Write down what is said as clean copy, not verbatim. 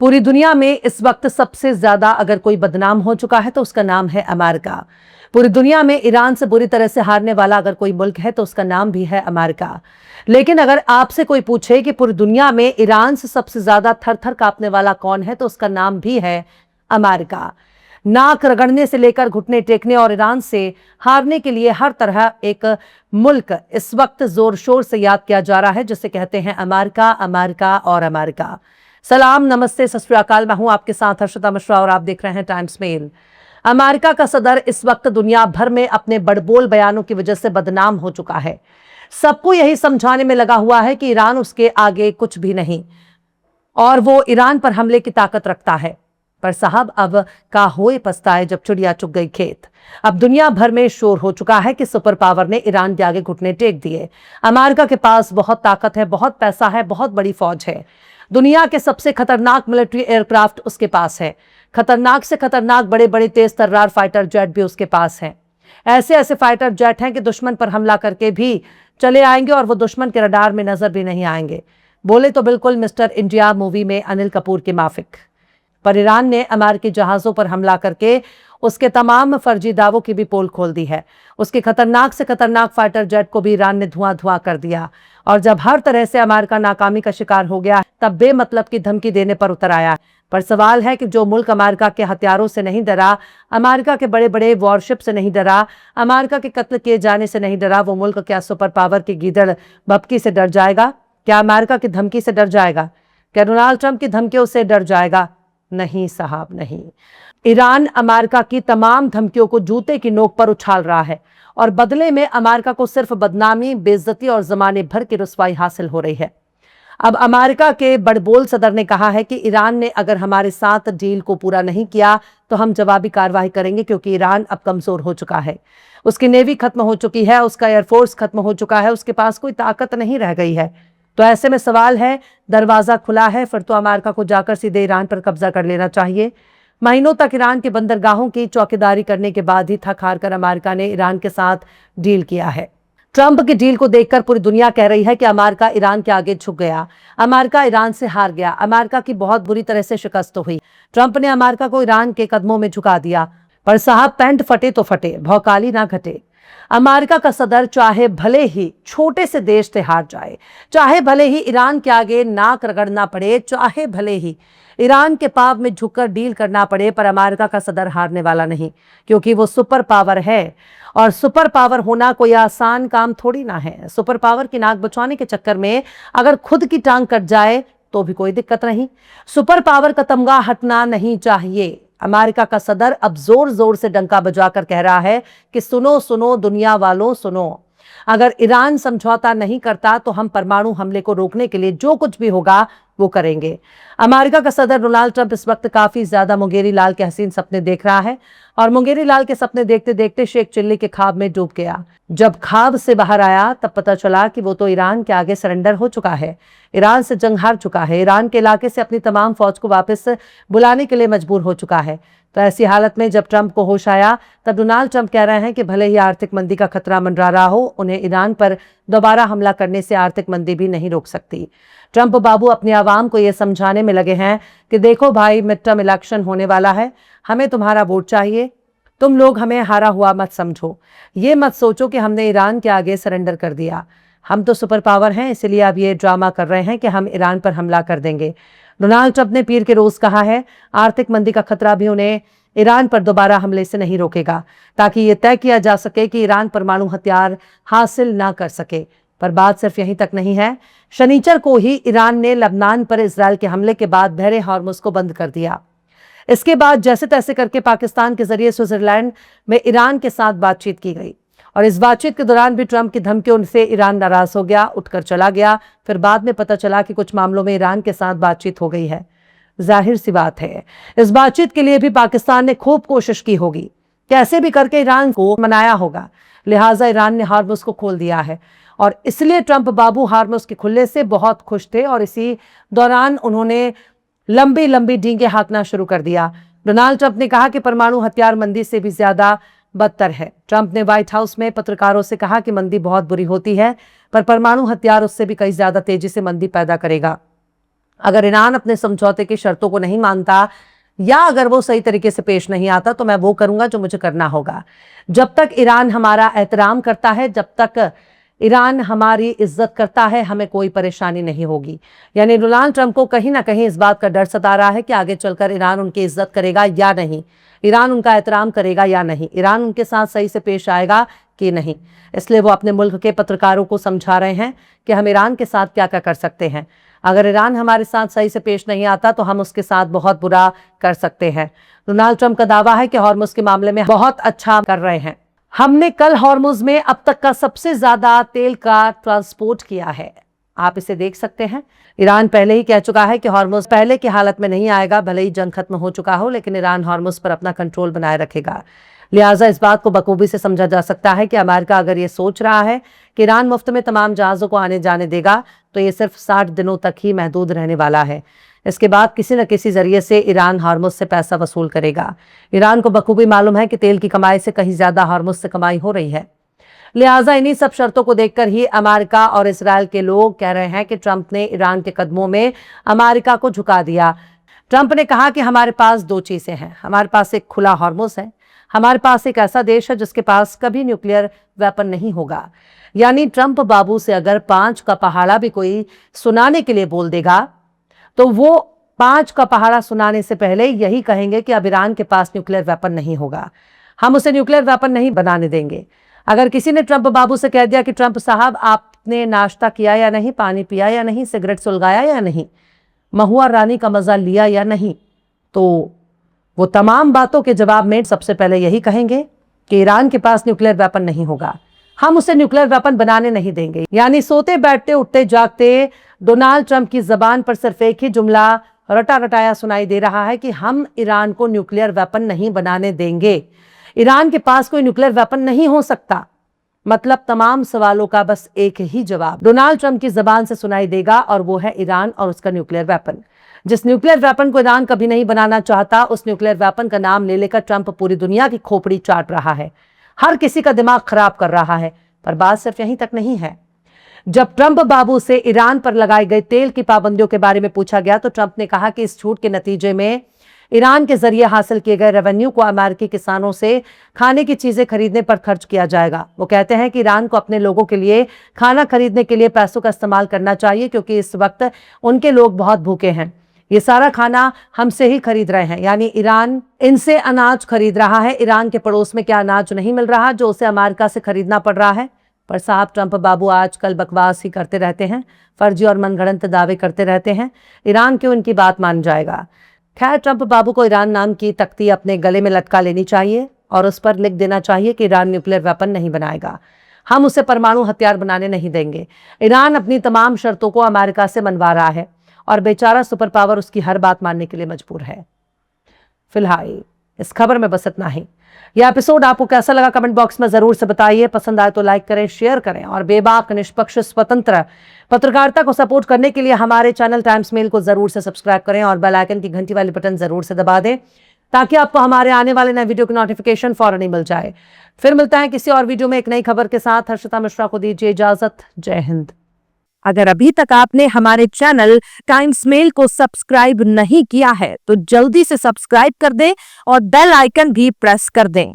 पूरी दुनिया में इस वक्त सबसे ज्यादा अगर कोई बदनाम हो चुका है तो उसका नाम है अमेरिका। पूरी दुनिया में ईरान से बुरी तरह से हारने वाला अगर कोई मुल्क है तो उसका नाम भी है अमेरिका। लेकिन अगर आपसे कोई पूछे कि पूरी दुनिया में ईरान से सबसे ज्यादा थर थर कांपने वाला कौन है तो उसका नाम भी है अमेरिका। नाक रगड़ने से लेकर घुटने टेकने और ईरान से हारने के लिए हर तरह एक मुल्क इस वक्त जोर शोर से याद किया जा रहा है, जिसे कहते हैं अमेरिका, अमेरिका और अमेरिका। सलाम, नमस्ते, सत श्री अकाल। मैं हूं आपके साथ हर्षिता मिश्रा और आप देख रहे हैं टाइम्स मेल। अमेरिका का सदर इस वक्त दुनिया भर में अपने बड़बोल बयानों की वजह से बदनाम हो चुका है। सबको यही समझाने में लगा हुआ है कि ईरान उसके आगे कुछ भी नहीं और वो ईरान पर हमले की ताकत रखता है। पर साहब, अब का होए पछताए जब चिड़िया चुग गई खेत। अब दुनिया भर में शोर हो चुका है कि सुपर पावर ने ईरान के आगे घुटने टेक दिए। अमेरिका के पास बहुत ताकत है, बहुत पैसा है, बहुत बड़ी फौज है। दुनिया के सबसे खतरनाक मिलिट्री एयरक्राफ्ट उसके पास है। खतरनाक से खतरनाक बड़े बड़े तेज तर्रार फाइटर जेट भी उसके पास हैं। ऐसे ऐसे फाइटर जेट हैं कि दुश्मन पर हमला करके भी चले आएंगे और वो दुश्मन के रडार में नजर भी नहीं आएंगे। बोले तो बिल्कुल मिस्टर इंडिया मूवी में अनिल कपूर के माफिक। पर ईरान ने अमेरिकी जहाजों पर हमला करके उसके तमाम फर्जी दावों की भी पोल खोल दी है। उसके खतरनाक से खतरनाक फाइटर जेट को भी ईरान ने धुआं धुआं कर दिया। और जब हर तरह से अमेरिका नाकामी का शिकार हो गया तब बेमतलब की धमकी देने पर उतर आया। पर सवाल है कि जो मुल्क अमेरिका के हथियारों से नहीं डरा, अमेरिका के बड़े बड़े वॉरशिप से नहीं डरा, अमेरिका के कत्ल किए जाने से नहीं डरा, वो मुल्क क्या सुपर पावर की गीदड़ भभकी से डर जाएगा? क्या अमेरिका की धमकी से डर जाएगा? क्या डोनाल्ड ट्रंप की धमकियों से डर जाएगा? नहीं साहब, नहीं। ईरान अमेरिका की तमाम धमकियों को जूते की नोक पर उछाल रहा है और बदले में अमेरिका को सिर्फ बदनामी, बेइज्जती और जमाने भर की रुसवाई हासिल हो रही है। अब अमेरिका के बड़बोल सदर ने कहा है कि ईरान ने अगर हमारे साथ डील को पूरा नहीं किया तो हम जवाबी कार्रवाई करेंगे, क्योंकि ईरान अब कमजोर हो चुका है। उसकी नेवी खत्म हो चुकी है, उसका एयरफोर्स खत्म हो चुका है, उसके पास कोई ताकत नहीं रह गई है। तो ऐसे में सवाल है, दरवाजा खुला है, फिर तो अमेरिका को जाकर सीधे ईरान पर कब्जा कर लेना चाहिए। महीनों तक ईरान के बंदरगाहों की चौकीदारी करने के बाद ही थक हार कर अमेरिका ने ईरान के साथ डील किया है। ट्रंप की डील को देखकर पूरी दुनिया कह रही है कि अमेरिका ईरान के आगे झुक गया, अमेरिका ईरान से हार गया, अमेरिका की बहुत बुरी तरह से शिकस्त हुई। ट्रंप ने अमेरिका को ईरान के कदमों में झुका दिया। पर साहब, पैंट फटे तो फटे, भौकाली ना घटे। अमेरिका का सदर चाहे भले ही छोटे से देश से हार जाए, चाहे भले ही ईरान के आगे नाक रगड़ना पड़े, चाहे भले ही ईरान के पाव में झुककर डील करना पड़े, पर अमेरिका का सदर हारने वाला नहीं, क्योंकि वो सुपर पावर है। और सुपर पावर होना कोई आसान काम थोड़ी ना है। सुपर पावर की नाक बचाने के चक्कर में अगर खुद की टांग कट जाए तो भी कोई दिक्कत नहीं। सुपर पावर का तमगा हटना नहीं चाहिए। अमेरिका का सदर अब जोर जोर से डंका बजाकर कह रहा है कि सुनो सुनो दुनिया वालों, सुनो, अगर ईरान समझौता नहीं करता तो हम परमाणु हमले को रोकने के लिए जो कुछ भी होगा वो करेंगे। अमेरिका का सदर डोनाल्ड ट्रंप इस वक्त काफी ज्यादा मुंगेरी लाल के हसीन सपने देख रहा है और मुंगेरी लाल के सपने देखते देखते शेख चिल्ली के ख्वाब में डूब गया। जब ख्वाब से बाहर आया तब पता चला कि वो तो ईरान के आगे सरेंडर हो चुका है, ईरान से जंग हार चुका है, ईरान के इलाके से अपनी तमाम फौज को वापस बुलाने के लिए मजबूर हो चुका है। तो ऐसी हालत में जब ट्रंप को होश आया तब डोनाल्ड ट्रंप कह रहे हैं कि भले ही आर्थिक मंदी का खतरा मंडरा रहा हो, उन्हें ईरान पर दोबारा हमला करने से आर्थिक मंदी भी नहीं रोक सकती। ट्रंप बाबू अपने आवाम को यह समझाने में लगे हैं कि देखो भाई, मिड टर्म इलेक्शन होने वाला है, हमें तुम्हारा वोट चाहिए, तुम लोग हमें हारा हुआ मत समझो। ये मत सोचो कि हमने ईरान के आगे सरेंडर कर दिया। हम तो सुपर पावर हैं, इसलिए अब ये ड्रामा कर रहे हैं कि हम ईरान पर हमला कर देंगे। डोनाल्ड ट्रंप ने पीर के रोज कहा है, आर्थिक मंदी का खतरा भी उन्हें ईरान पर दोबारा हमले से नहीं रोकेगा, ताकि यह तय किया जा सके कि ईरान परमाणु हथियार हासिल ना कर सके। पर बात सिर्फ यहीं तक नहीं है। शनिचर को ही ईरान ने लबनान पर इजरायल के हमले के बाद बहरे हॉर्मुज को बंद कर दिया। इसके बाद जैसे तैसे करके पाकिस्तान के जरिए स्विट्जरलैंड में ईरान के साथ बातचीत की गई और इस बातचीत के दौरान भी ट्रंप की धमकियों से ईरान नाराज हो गया, उठकर चला गया। फिर बाद में पता चला कि कुछ मामलों में ईरान के साथ बातचीत हो गई है। जाहिर सी बात है, इस बातचीत के लिए भी पाकिस्तान ने खूब कोशिश की होगी, कैसे भी करके ईरान को मनाया होगा। लिहाजा ईरान ने हॉर्मुज को खोल दिया है और इसलिए ट्रंप बाबू हॉर्मुज के खुलने से बहुत खुश थे और इसी दौरान उन्होंने लंबी लंबी डींगे हाँकना शुरू कर दिया। डोनाल्ड ट्रंप ने कहा कि परमाणु हथियार मंदी से भी ज्यादा बदतर है। ट्रंप ने व्हाइट हाउस में पत्रकारों से कहा कि मंदी बहुत बुरी होती है, पर परमाणु हथियार उससे भी कई ज्यादा तेजी से मंदी पैदा करेगा। अगर ईरान अपने समझौते की शर्तों को नहीं मानता या अगर वो सही तरीके से पेश नहीं आता तो मैं वो करूंगा जो मुझे करना होगा। जब तक ईरान हमारा एहतराम करता है, जब तक ईरान हमारी इज्जत करता है, हमें कोई परेशानी नहीं होगी। यानी डोनाल्ड ट्रंप को कहीं ना कहीं इस बात का डर सता रहा है कि आगे चलकर ईरान उनकी इज्जत करेगा या नहीं, ईरान उनका एहतराम करेगा या नहीं, ईरान उनके साथ सही से पेश आएगा कि नहीं। इसलिए वो अपने मुल्क के पत्रकारों को समझा रहे हैं कि हम ईरान के साथ क्या क्या कर सकते हैं। अगर ईरान हमारे साथ सही से पेश नहीं आता तो हम उसके साथ बहुत बुरा कर सकते हैं। डोनाल्ड ट्रंप का दावा है कि हॉर्मुज के मामले में बहुत अच्छा कर रहे हैं। हमने कल हॉर्मुज में अब तक का सबसे ज्यादा तेल का ट्रांसपोर्ट किया है, आप इसे देख सकते हैं। ईरान पहले ही कह चुका है कि हॉर्मुज पहले की हालत में नहीं आएगा, भले ही जंग खत्म हो चुका हो, लेकिन ईरान हॉर्मुज पर अपना कंट्रोल बनाए रखेगा। लिहाजा इस बात को बखूबी से समझा जा सकता है कि अमेरिका अगर ये सोच रहा है कि ईरान मुफ्त में तमाम जहाजों को आने जाने देगा तो ये सिर्फ 60 दिनों तक ही महदूद रहने वाला है। इसके बाद किसी न किसी जरिए से ईरान हॉर्मुज से पैसा वसूल करेगा। ईरान को बखूबी मालूम है कि तेल की कमाई से कहीं ज्यादा हॉर्मुज से कमाई हो रही है। लिहाजा इन्हीं सब शर्तों को देखकर ही अमेरिका और इसराइल के लोग कह रहे हैं कि ट्रंप ने ईरान के कदमों में अमेरिका को झुका दिया। ट्रंप ने कहा कि हमारे पास दो चीजें हैं, हमारे पास एक खुला हॉर्मुज है, हमारे पास एक ऐसा देश है जिसके पास कभी न्यूक्लियर वेपन नहीं होगा। यानी ट्रंप बाबू से अगर 5 का पहाड़ा भी कोई सुनाने के लिए बोल देगा तो वो 5 का पहाड़ा सुनाने से पहले यही कहेंगे कि अब ईरान के पास न्यूक्लियर वेपन नहीं होगा, हम उसे न्यूक्लियर वेपन नहीं बनाने देंगे। अगर किसी ने ट्रंप बाबू से कह दिया कि ट्रंप साहब आपने नाश्ता किया या नहीं, पानी पिया या नहीं, सिगरेट सुलगाया या नहीं, महुआ रानी का मजा लिया या नहीं, तो वो तमाम बातों के जवाब में सबसे पहले यही कहेंगे कि ईरान के पास न्यूक्लियर वेपन नहीं होगा, हम उसे न्यूक्लियर वेपन बनाने नहीं देंगे। यानी सोते बैठते उठते जागते डोनाल्ड ट्रंप की जबान पर सिर्फ एक ही जुमला रटा रटाया सुनाई दे रहा है कि हम ईरान को न्यूक्लियर वेपन नहीं बनाने देंगे, ईरान के पास कोई न्यूक्लियर वेपन नहीं हो सकता। मतलब तमाम सवालों का बस एक ही जवाब डोनाल्ड ट्रंप की जबान से सुनाई देगा और वो है ईरान और उसका न्यूक्लियर वेपन। जिस न्यूक्लियर वेपन को ईरान कभी नहीं बनाना चाहता, उस न्यूक्लियर वेपन का नाम ले लेकर ट्रंप पूरी दुनिया की खोपड़ी चाट रहा है, हर किसी का दिमाग खराब कर रहा है। पर बात सिर्फ यहीं तक नहीं है। जब ट्रंप बाबू से ईरान पर लगाई गई तेल की पाबंदियों के बारे में पूछा गया तो ट्रंप ने कहा कि इस छूट के नतीजे में ईरान के जरिए हासिल किए गए रेवेन्यू को अमेरिकी किसानों से खाने की चीजें खरीदने पर खर्च किया जाएगा। वो कहते हैं कि ईरान को अपने लोगों के लिए खाना खरीदने के लिए पैसों का इस्तेमाल करना चाहिए क्योंकि इस वक्त उनके लोग बहुत भूखे हैं। ये सारा खाना हमसे ही खरीद रहे हैं, यानी ईरान इनसे अनाज खरीद रहा है। ईरान के पड़ोस में क्या अनाज नहीं मिल रहा जो उसे अमेरिका से खरीदना पड़ रहा है। पर साहब ट्रंप बाबू आजकल बकवास ही करते रहते हैं, फर्जी और मनगढ़ंत दावे करते रहते हैं। ईरान क्यों इनकी बात मान जाएगा। खैर, ट्रंप बाबू को ईरान नाम की तख्ती अपने गले में लटका लेनी चाहिए और उस पर लिख देना चाहिए कि ईरान न्यूक्लियर वेपन नहीं बनाएगा, हम उसे परमाणु हथियार बनाने नहीं देंगे। ईरान अपनी तमाम शर्तों को अमेरिका से मनवा रहा है और बेचारा सुपर पावर उसकी हर बात मानने के लिए मजबूर है। फिलहाल इस खबर में बस इतना ही। यह एपिसोड आपको कैसा लगा कमेंट बॉक्स में जरूर से बताइए। पसंद आए तो लाइक करें, शेयर करें और बेबाक, निष्पक्ष, स्वतंत्र पत्रकारिता को सपोर्ट करने के लिए हमारे चैनल टाइम्स मेल को जरूर से सब्सक्राइब करें और बेल आइकन की घंटी वाली बटन जरूर से दबा दें ताकि आपको हमारे आने वाले नए वीडियो की नोटिफिकेशन फौरन ही मिल जाए। फिर मिलता है किसी और वीडियो में एक नई खबर के साथ। हर्षिता मिश्रा को दीजिए इजाजत। जय हिंद। अगर अभी तक आपने हमारे चैनल टाइम्स मेल को सब्सक्राइब नहीं किया है तो जल्दी से सब्सक्राइब कर दें और बेल आइकन भी प्रेस कर दें।